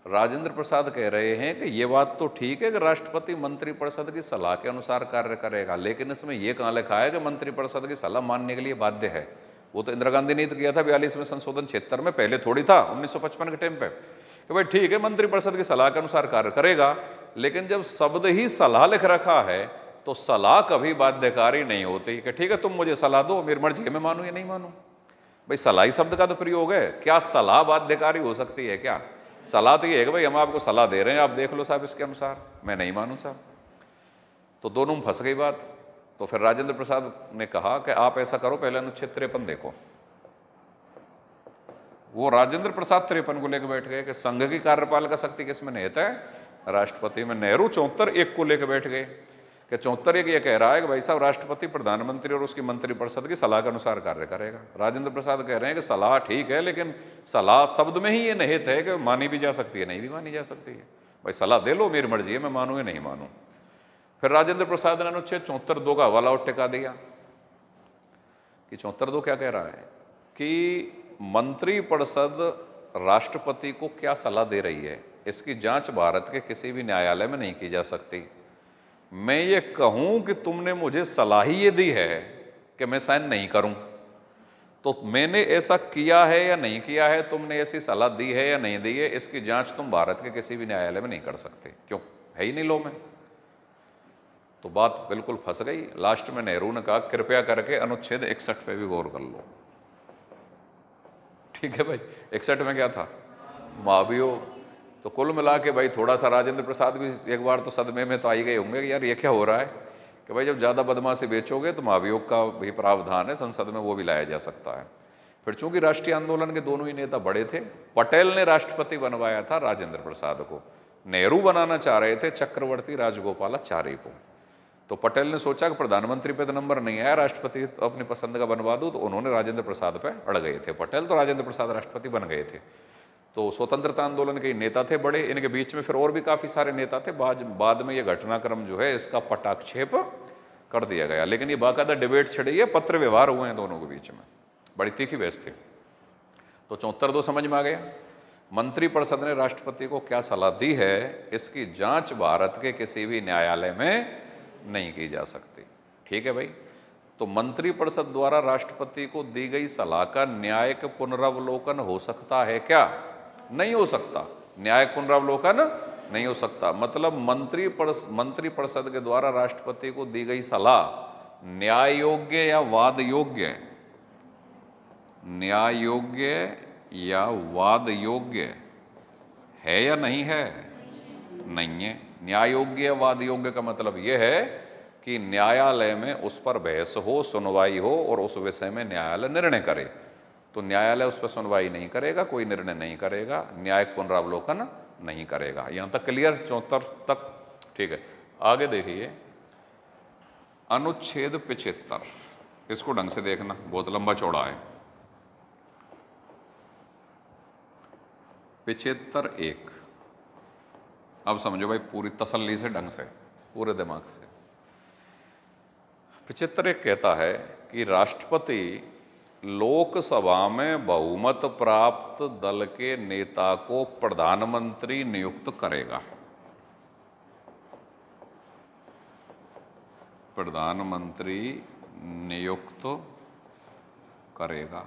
राजेंद्र प्रसाद कह रहे हैं कि ये बात तो ठीक है कि राष्ट्रपति मंत्रिपरिषद की सलाह के अनुसार कार्य करेगा, लेकिन इसमें यह कहाँ लिखा है कि मंत्रिपरिषद की सलाह मानने के लिए बाध्य है। वो तो इंदिरा गांधी ने तो किया था 42 में संशोधन 76 में, पहले थोड़ी था 1955 के टाइम पे कि भाई ठीक है मंत्रिपरिषद की सलाह के अनुसार कार्य करेगा, लेकिन जब शब्द ही सलाह लिख रखा है तो सलाह कभी बाध्यकारी नहीं होती कि ठीक है तुम मुझे सलाह दो, मेरी मर्जी है मैं मानूं या नहीं मानूं। भाई सलाही शब्द का तो प्रयोग है, क्या सलाह बाध्यकारी हो सकती है क्या? सलाह तो ये है कि भाई हम आपको सलाह दे रहे हैं, आप देख लो साहब इसके अनुसार, मैं नहीं मानूं साहब। तो दोनों में फंस गई बात। तो फिर राजेंद्र प्रसाद ने कहा कि आप ऐसा करो, पहले अनुच्छेद 53 देखो। वो राजेंद्र प्रसाद 53 को लेकर बैठ गए कि संघ की कार्यपालिका शक्ति किसमें निहित है, राष्ट्रपति में। नेहरू 74(1) को लेकर बैठ गए कि 74(1) ये कह रहा है कि भाई साहब राष्ट्रपति प्रधानमंत्री और उसकी मंत्रिपरिषद की सलाह के अनुसार कार्य करेगा। राजेंद्र प्रसाद कह रहे हैं कि सलाह ठीक है, लेकिन सलाह शब्द में ही ये निहित है कि मानी भी जा सकती है, नहीं भी मानी जा सकती है। भाई सलाह दे लो, मेरी मर्जी है, मैं मानूं या नहीं मानूं। फिर राजेंद्र प्रसाद ने अनुच्छेद 74(2) का हवाला और टिका दिया कि 74(2) क्या कह रहा है कि मंत्रिपरिषद राष्ट्रपति को क्या सलाह दे रही है, इसकी जांच भारत के किसी भी न्यायालय में नहीं की जा सकती। मैं ये कहूं कि तुमने मुझे सलाह ही ये दी है कि मैं साइन नहीं करूं, तो मैंने ऐसा किया है या नहीं किया है, तुमने ऐसी सलाह दी है या नहीं दी है, इसकी जांच तुम भारत के किसी भी न्यायालय में नहीं कर सकते। क्यों? है ही नहीं लॉ में। तो बात बिल्कुल फंस गई। लास्ट में नेहरू ने कहा कृपया करके अनुच्छेद 61 पे भी गौर कर लो। ठीक है भाई, 61 में क्या था? महाभियोग। तो कुल मिला के भाई थोड़ा सा राजेंद्र प्रसाद भी एक बार तो सदमे में तो आई गए होंगे कि यार ये क्या हो रहा है कि भाई जब ज़्यादा बदमाशी बेचोगे तो महाभियोग का भी प्रावधान है संसद में, वो भी लाया जा सकता है। फिर चूंकि राष्ट्रीय आंदोलन के दोनों ही नेता बड़े थे, पटेल ने राष्ट्रपति बनवाया था राजेंद्र प्रसाद को, नेहरू बनाना चाह रहे थे चक्रवर्ती राजगोपालाचारी को। तो पटेल ने सोचा कि प्रधानमंत्री पे तो नंबर नहीं आया, राष्ट्रपति तो अपनी पसंद का बनवा दूं, तो उन्होंने राजेंद्र प्रसाद पे अड़ गए थे पटेल, तो राजेंद्र प्रसाद राष्ट्रपति बन गए थे। तो स्वतंत्रता आंदोलन के नेता थे बड़े, इनके बीच में फिर और भी काफ़ी सारे नेता थे। बाद में ये घटनाक्रम जो है इसका पटाक्षेप कर दिया गया, लेकिन ये बाकायदा डिबेट छिड़ी है, पत्र व्यवहार हुए हैं दोनों के बीच में, बड़ी तीखी बहस थी। तो 74(2) समझ में आ गया। मंत्रिपरिषद ने राष्ट्रपति को क्या सलाह दी है, इसकी जांच भारत के किसी भी न्यायालय में नहीं की जा सकती। ठीक है भाई। तो मंत्रिपरिषद द्वारा राष्ट्रपति को दी गई सलाह का न्यायिक पुनरावलोकन हो सकता है क्या? नहीं हो सकता। न्यायिक पुनरावलोकन नहीं हो सकता। मतलब मंत्री परिषद के द्वारा राष्ट्रपति को दी गई सलाह न्याय योग्य या वाद योग्य है? न्याय योग्य या वाद योग्य है या नहीं है? नहीं है। न्याय योग्य या वाद योग्य का मतलब यह है कि न्यायालय में उस पर बहस हो, सुनवाई हो और उस विषय में न्यायालय निर्णय करे। तो न्यायालय उस पर सुनवाई नहीं करेगा, कोई निर्णय नहीं करेगा, न्यायिक पुनरावलोकन नहीं करेगा। यहां तक क्लियर? 74 तक ठीक है। आगे देखिए अनुच्छेद 75, इसको ढंग से देखना, बहुत लंबा चौड़ा है। 75(1) अब समझो भाई पूरी तसल्ली से, ढंग से, पूरे दिमाग से। 75(1) कहता है कि राष्ट्रपति लोकसभा में बहुमत प्राप्त दल के नेता को प्रधानमंत्री नियुक्त करेगा। प्रधानमंत्री नियुक्त करेगा।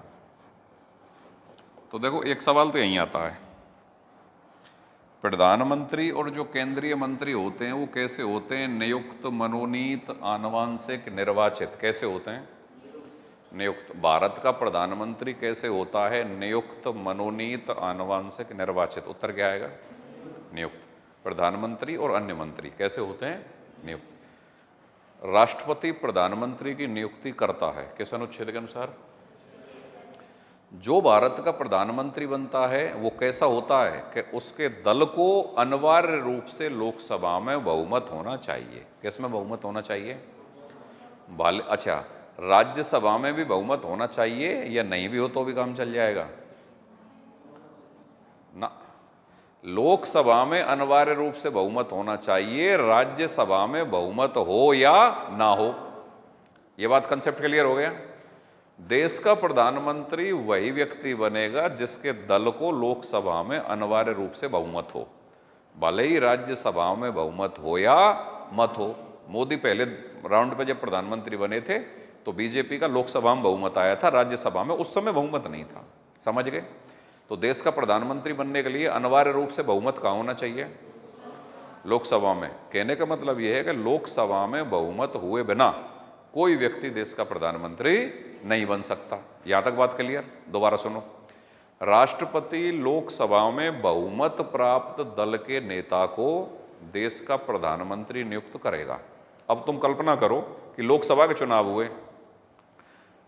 तो देखो एक सवाल तो यहीं आता है, प्रधानमंत्री और जो केंद्रीय मंत्री होते हैं वो कैसे होते हैं? नियुक्त, मनोनीत, आनुवंशिक, निर्वाचित। कैसे होते हैं? नियुक्त। भारत का प्रधानमंत्री कैसे होता है? नियुक्त, मनोनीत, आनुवंशिक, निर्वाचित। उत्तर क्या आएगा? नियुक्त। प्रधानमंत्री और अन्य मंत्री कैसे होते हैं? नियुक्त। राष्ट्रपति प्रधानमंत्री की नियुक्ति करता है किस अनुच्छेद के अनुसार? जो भारत का प्रधानमंत्री बनता है वो कैसा होता है कि उसके दल को अनिवार्य रूप से लोकसभा में बहुमत होना चाहिए। किसमें बहुमत होना चाहिए? अच्छा, राज्यसभा में भी बहुमत होना चाहिए या नहीं भी हो तो भी काम चल जाएगा ना? लोकसभा में अनिवार्य रूप से बहुमत होना चाहिए, राज्यसभा में बहुमत हो या ना हो। यह बात कंसेप्ट क्लियर हो गया? देश का प्रधानमंत्री वही व्यक्ति बनेगा जिसके दल को लोकसभा में अनिवार्य रूप से बहुमत हो, भले ही राज्यसभा में बहुमत हो या मत हो। मोदी पहले राउंड पे जब प्रधानमंत्री बने थे तो बीजेपी का लोकसभा में बहुमत आया था, राज्यसभा में उस समय बहुमत नहीं था। समझ गए? तो देश का प्रधानमंत्री बनने के लिए अनिवार्य रूप से बहुमत कहाँ होना चाहिए? लोकसभा में। कहने का मतलब यह है कि लोकसभा में बहुमत हुए बिना कोई व्यक्ति देश का प्रधानमंत्री नहीं बन सकता। यहां तक बात क्लियर? दोबारा सुनो, राष्ट्रपति लोकसभा में बहुमत प्राप्त दल के नेता को देश का प्रधानमंत्री नियुक्त करेगा। अब तुम कल्पना करो कि लोकसभा के चुनाव हुए,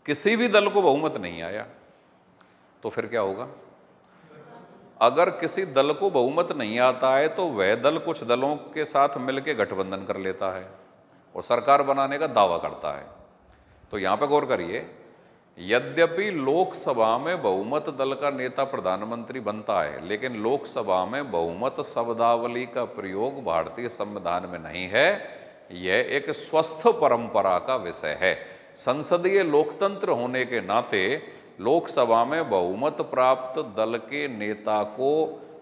किसी भी दल को बहुमत नहीं आया, तो फिर क्या होगा? अगर किसी दल को बहुमत नहीं आता है तो वह दल कुछ दलों के साथ मिलकर गठबंधन कर लेता है और सरकार बनाने का दावा करता है। तो यहां पर गौर करिए, यद्यपि लोकसभा में बहुमत दल का नेता प्रधानमंत्री बनता है, लेकिन लोकसभा में बहुमत शब्दावली का प्रयोग भारतीय संविधान में नहीं है। यह एक स्वस्थ परंपरा का विषय है। संसदीय लोकतंत्र होने के नाते लोकसभा में बहुमत प्राप्त दल के नेता को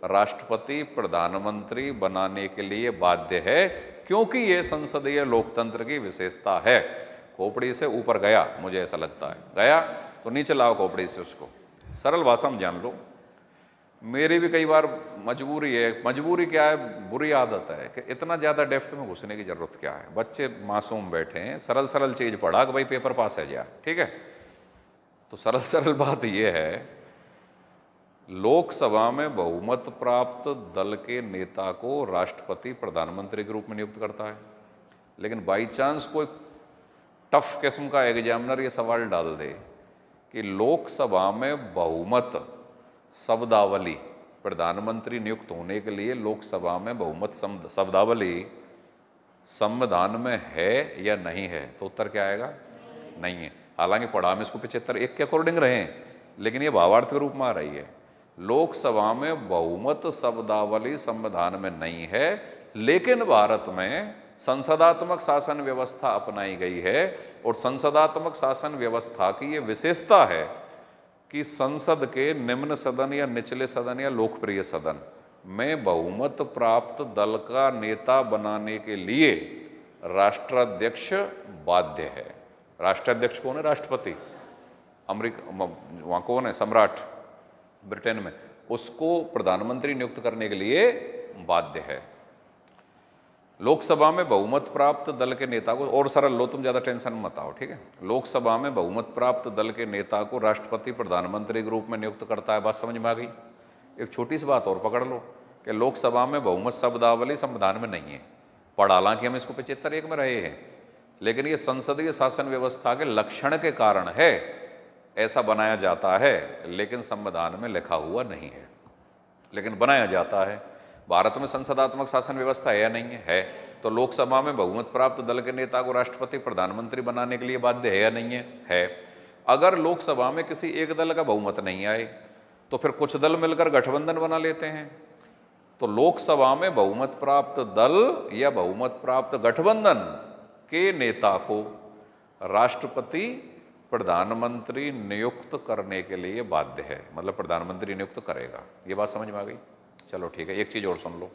राष्ट्रपति प्रधानमंत्री बनाने के लिए बाध्य है, क्योंकि यह संसदीय लोकतंत्र की विशेषता है। खोपड़ी से ऊपर गया, मुझे ऐसा लगता है। गया तो नीचे लाओ खोपड़ी से उसको। सरल भाषा में जान लो। मेरी भी कई बार मजबूरी है। मजबूरी क्या है? बुरी आदत है कि इतना ज़्यादा डेप्थ में घुसने की जरूरत क्या है। बच्चे मासूम बैठे हैं, सरल सरल चीज़ पढ़ा कि भाई पेपर पास है जा, ठीक है। तो सरल सरल बात यह है, लोकसभा में बहुमत प्राप्त दल के नेता को राष्ट्रपति प्रधानमंत्री के रूप में नियुक्त करता है। लेकिन बाई चांस कोई टफ किस्म का एग्जामिनर ये सवाल डाल दे कि लोकसभा में बहुमत शब्दावली, प्रधानमंत्री नियुक्त होने के लिए लोकसभा में बहुमत शब्दावली संविधान में है या नहीं है, तो उत्तर क्या आएगा? नहीं है। हालांकि पढ़ा में इसको 75(1) के अकॉर्डिंग रहे हैं, लेकिन ये भावार्थ के रूप में आ रही है। लोकसभा में बहुमत शब्दावली संविधान में नहीं है, लेकिन भारत में संसदात्मक शासन व्यवस्था अपनाई गई है और संसदात्मक शासन व्यवस्था की ये विशेषता है कि संसद के निम्न सदन या निचले सदन या लोकप्रिय सदन में बहुमत प्राप्त दल का नेता बनाने के लिए राष्ट्राध्यक्ष बाध्य है। राष्ट्राध्यक्ष कौन है? राष्ट्रपति। अमेरिका वहाँ कौन है? सम्राट ब्रिटेन में। उसको प्रधानमंत्री नियुक्त करने के लिए बाध्य है। लोकसभा में बहुमत प्राप्त दल के नेता को, और सरल लो, तुम ज़्यादा टेंशन मत आओ, ठीक है। लोकसभा में बहुमत प्राप्त दल के नेता को राष्ट्रपति प्रधानमंत्री के रूप में नियुक्त करता है। बात समझ में आ गई। एक छोटी सी बात और पकड़ लो कि लोकसभा में बहुमत शब्दावली संविधान में नहीं है। पढ़, हालांकि हम इसको 75 में रहे हैं, लेकिन ये संसदीय शासन व्यवस्था के लक्षण के कारण है, ऐसा बनाया जाता है, लेकिन संविधान में लिखा हुआ नहीं है, लेकिन बनाया जाता है। भारत में संसदात्मक शासन व्यवस्था है या नहीं है? है। तो लोकसभा में बहुमत प्राप्त दल के नेता को राष्ट्रपति प्रधानमंत्री बनाने के लिए बाध्य है या नहीं है? है। अगर लोकसभा में किसी एक दल का बहुमत नहीं आए तो फिर कुछ दल मिलकर गठबंधन बना लेते हैं। तो लोकसभा में बहुमत प्राप्त दल या बहुमत प्राप्त गठबंधन के नेता को राष्ट्रपति प्रधानमंत्री नियुक्त करने के लिए बाध्य है, मतलब प्रधानमंत्री नियुक्त करेगा। ये बात समझ में आ गई? चलो ठीक है। एक चीज और सुन लो,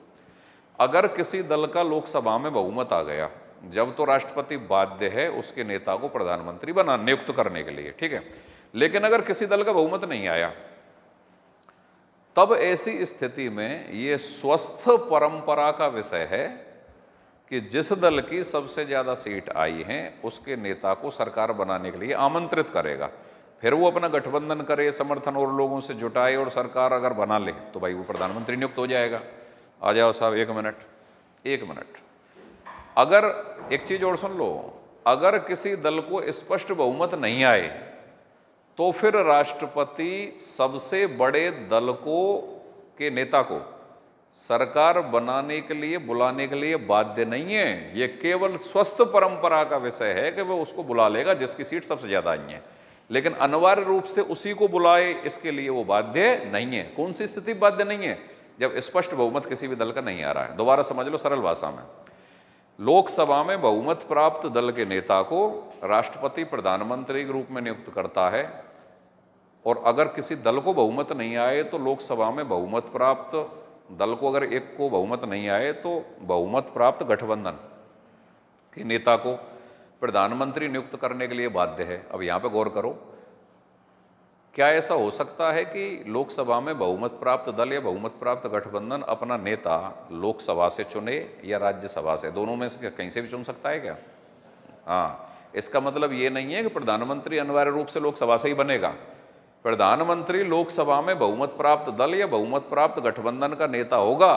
अगर किसी दल का लोकसभा में बहुमत आ गया, जब तो राष्ट्रपति बाध्य है उसके नेता को प्रधानमंत्री बना नियुक्त करने के लिए, ठीक है। लेकिन अगर किसी दल का बहुमत नहीं आया, तब ऐसी स्थिति में ये स्वस्थ परंपरा का विषय है कि जिस दल की सबसे ज्यादा सीट आई हैं उसके नेता को सरकार बनाने के लिए आमंत्रित करेगा। फिर वो अपना गठबंधन करे, समर्थन और लोगों से जुटाए और सरकार अगर बना ले तो भाई वो प्रधानमंत्री नियुक्त हो जाएगा। आ जाओ साहब, एक मिनट। अगर एक चीज और सुन लो, अगर किसी दल को स्पष्ट बहुमत नहीं आए तो फिर राष्ट्रपति सबसे बड़े दल को के नेता को सरकार बनाने के लिए बुलाने के लिए बाध्य नहीं है। ये केवल स्वस्थ परंपरा का विषय है कि वो उसको बुला लेगा जिसकी सीट सबसे ज्यादा आई है, लेकिन अनिवार्य रूप से उसी को बुलाए इसके लिए वो बाध्य नहीं है। कौन सी स्थिति बाध्य नहीं है? जब स्पष्ट बहुमत किसी भी दल का नहीं आ रहा है। दोबारा समझ लो सरल भाषा में, लोकसभा में बहुमत प्राप्त दल के नेता को राष्ट्रपति प्रधानमंत्री के रूप में नियुक्त करता है, और अगर किसी दल को बहुमत नहीं आए तो लोकसभा में बहुमत प्राप्त दल को, अगर एक को बहुमत नहीं आए तो बहुमत प्राप्त गठबंधन के नेता को प्रधानमंत्री नियुक्त करने के लिए बाध्य है। अब यहां पे गौर करो, क्या ऐसा हो सकता है कि लोकसभा में बहुमत प्राप्त दल या बहुमत प्राप्त गठबंधन अपना नेता लोकसभा से चुने या राज्यसभा से? दोनों में से कहीं से भी चुन सकता है क्या? हाँ, इसका मतलब ये नहीं है कि प्रधानमंत्री अनिवार्य रूप से लोकसभा से ही बनेगा। प्रधानमंत्री लोकसभा में बहुमत प्राप्त दल या बहुमत प्राप्त गठबंधन का नेता होगा,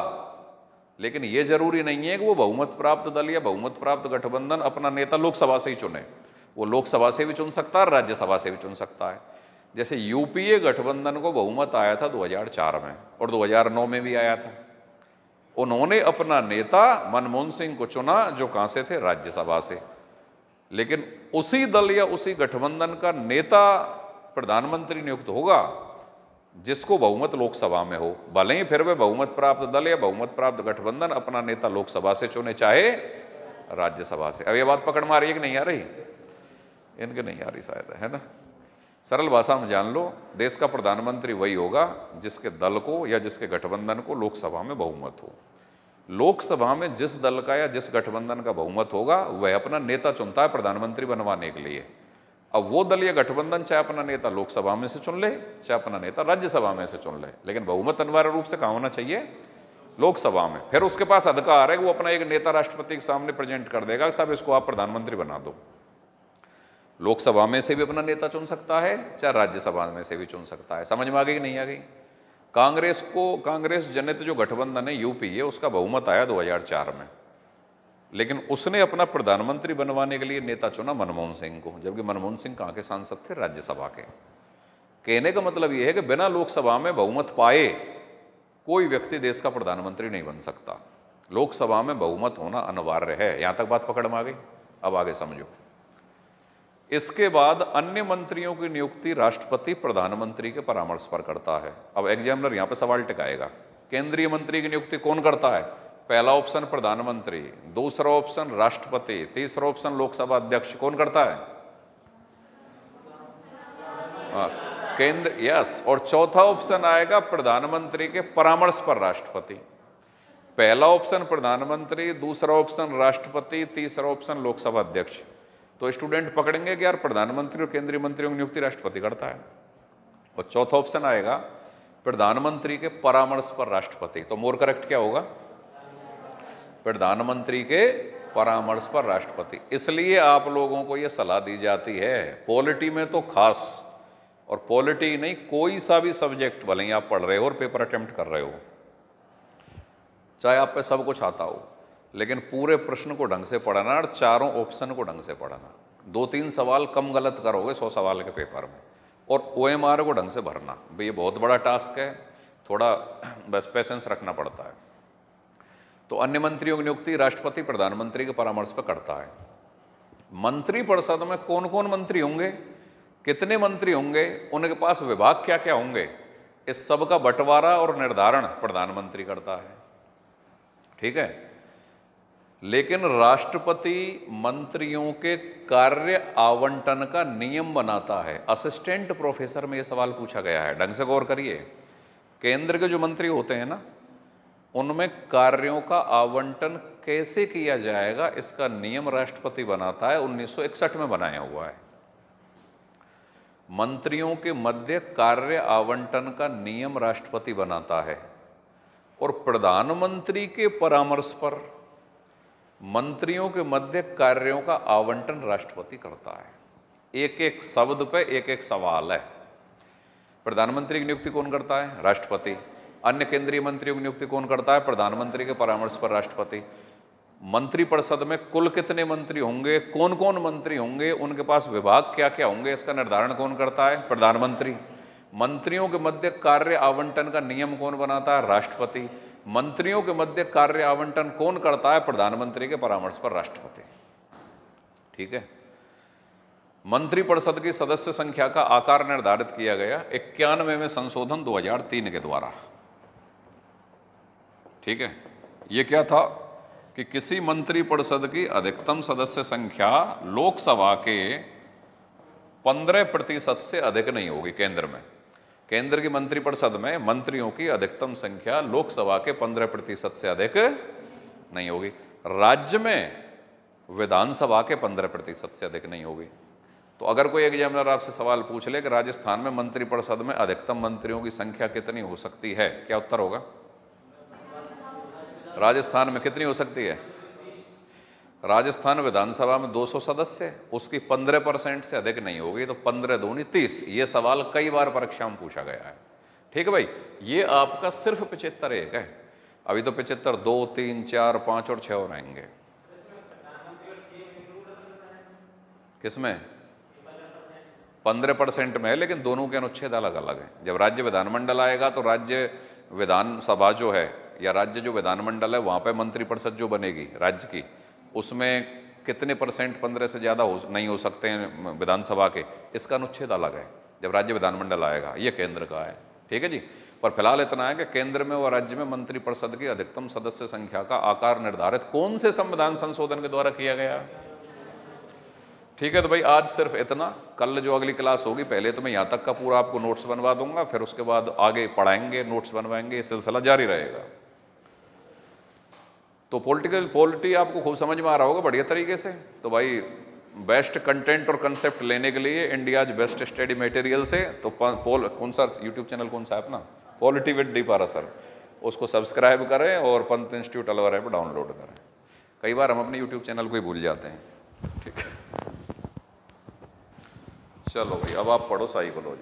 लेकिन यह जरूरी नहीं है कि वो बहुमत प्राप्त दल या बहुमत प्राप्त गठबंधन अपना नेता लोकसभा से ही चुने। वो लोकसभा से भी चुन सकता है, राज्यसभा से भी चुन सकता है। जैसे यूपीए गठबंधन को बहुमत आया था 2004 में और 2009 में भी आया था। उन्होंने अपना नेता मनमोहन सिंह को चुना, जो कहां से थे? राज्यसभा से। लेकिन उसी दल या उसी गठबंधन का नेता प्रधानमंत्री नियुक्त होगा जिसको बहुमत लोकसभा में हो, भले ही फिर वे बहुमत प्राप्त दल या बहुमत प्राप्त गठबंधन अपना नेता लोकसभा से चुने चाहे राज्यसभा से। अब ये बात पकड़ में आ रही है कि नहीं आ रही? इनके नहीं आ रही शायद, है ना। सरल भाषा में जान लो, देश का प्रधानमंत्री वही होगा जिसके दल को या जिसके गठबंधन को लोकसभा में बहुमत हो। लोकसभा में जिस दल का या जिस गठबंधन का बहुमत होगा वह अपना नेता चुनता है प्रधानमंत्री बनवाने के लिए। अब वो दल या गठबंधन चाहे अपना नेता लोकसभा में से चुन ले, चाहे अपना नेता राज्यसभा में से चुन ले, लेकिन बहुमत अनिवार्य रूप से कहाँ होना चाहिए? लोकसभा में। फिर उसके पास अधिकार है कि वो अपना एक नेता राष्ट्रपति के सामने प्रेजेंट कर देगा, साहब इसको आप प्रधानमंत्री बना दो। लोकसभा में से भी अपना नेता चुन सकता है, चाहे राज्यसभा में से भी चुन सकता है। समझ में आ गई कि नहीं आ गई? कांग्रेस जनित जो गठबंधन है यूपीए, उसका बहुमत आया 2004 में, लेकिन उसने अपना प्रधानमंत्री बनवाने के लिए नेता चुना मनमोहन सिंह को, जबकि मनमोहन सिंह कहाँ के सांसद थे? राज्यसभा के। कहने का मतलब यह है कि बिना लोकसभा में बहुमत पाए कोई व्यक्ति देश का प्रधानमंत्री नहीं बन सकता। लोकसभा में बहुमत होना अनिवार्य है। यहां तक बात पकड़ में आ गई? अब आगे समझो। इसके बाद अन्य मंत्रियों की नियुक्ति राष्ट्रपति प्रधानमंत्री के परामर्श पर करता है। अब एग्जामिनर यहां पे सवाल टिकाएगा, केंद्रीय मंत्री की नियुक्ति कौन करता है? पहला ऑप्शन प्रधानमंत्री, दूसरा ऑप्शन राष्ट्रपति, तीसरा ऑप्शन लोकसभा अध्यक्ष। कौन करता है? केंद्र, यस। और चौथा ऑप्शन आएगा प्रधानमंत्री के परामर्श पर राष्ट्रपति। पहला ऑप्शन प्रधानमंत्री, दूसरा ऑप्शन राष्ट्रपति, तीसरा ऑप्शन लोकसभा अध्यक्ष। तो स्टूडेंट पकड़ेंगे कि यार प्रधानमंत्री और केंद्रीय मंत्रियों की नियुक्ति राष्ट्रपति करता है, और चौथा ऑप्शन आएगा प्रधानमंत्री के परामर्श पर राष्ट्रपति। तो मोर करेक्ट क्या होगा? प्रधानमंत्री के परामर्श पर राष्ट्रपति। इसलिए आप लोगों को यह सलाह दी जाती है, पॉलिटी में तो खास, और पॉलिटी नहीं, कोई सा भी सब्जेक्ट भले ही आप पढ़ रहे हो और पेपर अटेम्प्ट कर रहे हो, चाहे आप पे सब कुछ आता हो, लेकिन पूरे प्रश्न को ढंग से पढ़ना और चारों ऑप्शन को ढंग से पढ़ना। 2-3 सवाल कम गलत करोगे 100 सवाल के पेपर में, और OMR को ढंग से भरना। भाई ये बहुत बड़ा टास्क है, थोड़ा बस पेशेंस रखना पड़ता है। तो अन्य मंत्रियों की नियुक्ति राष्ट्रपति प्रधानमंत्री के परामर्श पर करता है। मंत्रिपरिषद में कौन कौन मंत्री होंगे, कितने मंत्री होंगे, उनके पास विभाग क्या क्या होंगे, इस सब का बंटवारा और निर्धारण प्रधानमंत्री करता है। ठीक है, लेकिन राष्ट्रपति मंत्रियों के कार्य आवंटन का नियम बनाता है। असिस्टेंट प्रोफेसर में यह सवाल पूछा गया है, ढंग से गौर करिए। केंद्र के जो मंत्री होते हैं ना, उनमें कार्यों का आवंटन कैसे किया जाएगा, इसका नियम राष्ट्रपति बनाता है। 1961 में बनाया हुआ है। मंत्रियों के मध्य कार्य आवंटन का नियम राष्ट्रपति बनाता है, और प्रधानमंत्री के परामर्श पर मंत्रियों के मध्य कार्यों का आवंटन राष्ट्रपति करता है। एक एक शब्द पे एक एक सवाल है। प्रधानमंत्री की नियुक्ति कौन करता है? राष्ट्रपति। अन्य केंद्रीय मंत्रियों की नियुक्ति कौन करता है? प्रधानमंत्री के परामर्श पर राष्ट्रपति। मंत्रिपरिषद में कुल कितने मंत्री होंगे, कौन कौन मंत्री होंगे, उनके पास विभाग क्या क्या होंगे, इसका निर्धारण कौन करता है? प्रधानमंत्री। मंत्रियों के मध्य कार्य आवंटन का नियम कौन बनाता है? राष्ट्रपति। मंत्रियों के मध्य कार्य आवंटन कौन करता है? प्रधानमंत्री के परामर्श पर राष्ट्रपति। ठीक है। मंत्रिपरिषद की सदस्य संख्या का आकार निर्धारित किया गया 91वें संशोधन 2003 के द्वारा। ठीक है, यह क्या था कि किसी मंत्रिपरिषद की अधिकतम सदस्य संख्या लोकसभा के 15% से अधिक नहीं होगी। केंद्र में, केंद्र की मंत्रिपरिषद में मंत्रियों की अधिकतम संख्या लोकसभा के 15% से अधिक नहीं होगी। राज्य में विधानसभा के 15% से अधिक नहीं होगी। तो अगर कोई एग्जामिनर आपसे सवाल पूछ ले कि राजस्थान में मंत्रिपरिषद में अधिकतम मंत्रियों की संख्या कितनी हो सकती है, क्या उत्तर होगा? राजस्थान में कितनी हो सकती है? राजस्थान विधानसभा में 200 सदस्य, उसकी 15% से अधिक नहीं होगी, तो 15 दूनी 30। ये सवाल कई बार परीक्षा में पूछा गया है। ठीक है भाई, ये आपका सिर्फ 75 है। अभी तो 75 2, 3, 4, 5 और 6 और आएंगे। किसमें? 15% में है, लेकिन दोनों के अनुच्छेद अलग अलग हैं। जब राज्य विधानमंडल आएगा तो राज्य विधानसभा जो है, या राज्य जो विधानमंडल है, वहाँ पे मंत्रिपरिषद जो बनेगी राज्य की, उसमें कितने % 15 से ज़्यादा नहीं हो सकते हैं विधानसभा के, इसका अनुच्छेद अलग है जब राज्य विधानमंडल आएगा। ये केंद्र का है। ठीक है जी। पर फिलहाल इतना है कि केंद्र में व राज्य में मंत्रिपरिषद की अधिकतम सदस्य संख्या का आकार निर्धारित कौन से संविधान संशोधन के द्वारा किया गया? ठीक है, तो भाई आज सिर्फ इतना। कल जो अगली क्लास होगी, पहले तो मैं यहाँ तक का पूरा आपको नोट्स बनवा दूंगा, फिर उसके बाद आगे पढ़ाएंगे, नोट्स बनवाएंगे, ये सिलसिला जारी रहेगा। तो पॉलिटी आपको खूब समझ में आ रहा होगा बढ़िया तरीके से। तो भाई बेस्ट कंटेंट और कंसेप्ट लेने के लिए इंडियाज बेस्ट स्टडी मटेरियल से, तो कौन सा यूट्यूब चैनल कौन सा है अपना? पॉलिटी विद डी पाराशर, उसको सब्सक्राइब करें और Pant institute Alwar app download करें। कई बार हम अपने यूट्यूब चैनल को ही भूल जाते हैं। ठीक है, चलो भाई अब आप पढ़ो साइकोलॉजी।